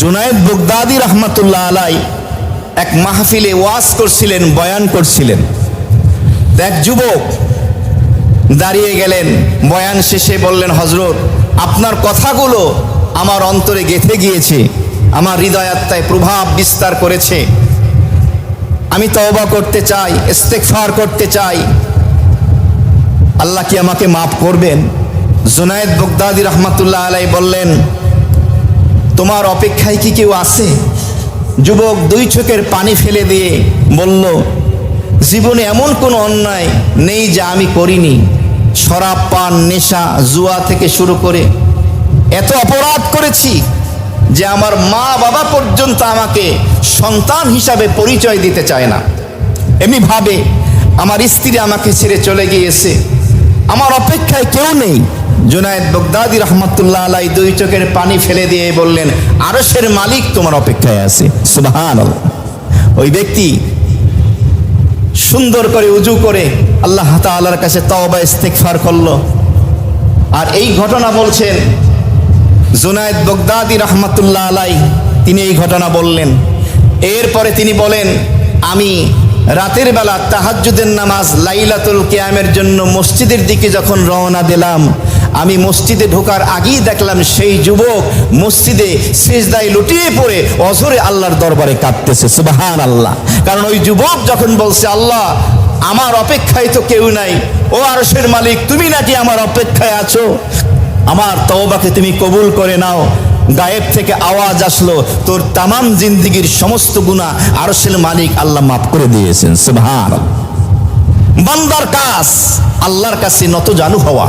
Junaid Baghdadi রহমাতুল্লাহ আলাই এক মাহফিলে ওয়াজ করছিলেন, বয়ান করছিলেন। এক যুবক দাঁড়িয়ে গেলেন, বয়ান শেষে বললেন, হযরত আপনার কথাগুলো আমার অন্তরে গেঁথে গিয়েছে, আমার হৃদয় আত্মায় প্রভাব বিস্তার করেছে। আমি তওবা করতে চাই, ইস্তেগফার করতে চাই, আল্লাহ কি আমাকে মাফ করবেন? জুনায়েদ বাগদাদী রহমাতুল্লাহ আলাই বললেন, তোমার অপেক্ষায় কি কেউ আছে? যুবক দুই চোখের পানি ফেলে দিয়ে বলল, জীবনে এমন কোনো অন্যায় নেই যা আমি করিনি। শরাব পান, নেশা, জুয়া থেকে শুরু করে এত অপরাধ করেছি যে আমার মা বাবা পর্যন্ত আমাকে সন্তান হিসাবে পরিচয় দিতে চায় না। এমনি ভাবে আমার স্ত্রী আমাকে ছেড়ে চলে গিয়েছে, আমার অপেক্ষায় কেউ নেই। জুনায়েদ বাগদাদী রহমাতুল্লাহ আলাই দুই চোখের পানি ফেলে দিয়ে বললেন, আরশের মালিক তোমার অপেক্ষায় আছে। সুবহানাল্লাহ। ওই ব্যক্তি সুন্দর করে উজু করে আল্লাহ তাআলার কাছে তওবা ইস্তেগফার করলো। আর এই ঘটনা বলছেন জুনায়েদ বাগদাদী রহমাতুল্লাহ আলাই, তিনি এই ঘটনা বললেন। এরপরে তিনি বলেন, আমি রাতের বেলা তাহাজ্জুদের নামাজ লাইলাতুল কিয়ামের জন্য মসজিদের দিকে যখন রওনা দিলাম, আমি মসজিদে ঢোকার আগেই দেখলাম সেই যুবক মসজিদে সিজদায় লুটিয়ে পড়ে অঝরে আল্লাহর দরবারে কাঁদতেছে। সুবহানাল্লাহ। কারণ ওই যুবক যখন বলছে, আল্লাহ আমার অপেক্ষায় তো কেউ নাই, ও আরশের মালিক তুমি নাকি আমার অপেক্ষায় আছো, আমার তওবাকে তুমি কবুল করে নাও। গায়েব থেকে আওয়াজ আসলো, তোর তামাম জিন্দেগীর সমস্ত গুনাহ আরশের মালিক আল্লাহ মাফ করে দিয়েছেন। সুবহানাল্লাহ। বান্দার কাজ আল্লাহর কাছে নত জানু হওয়া।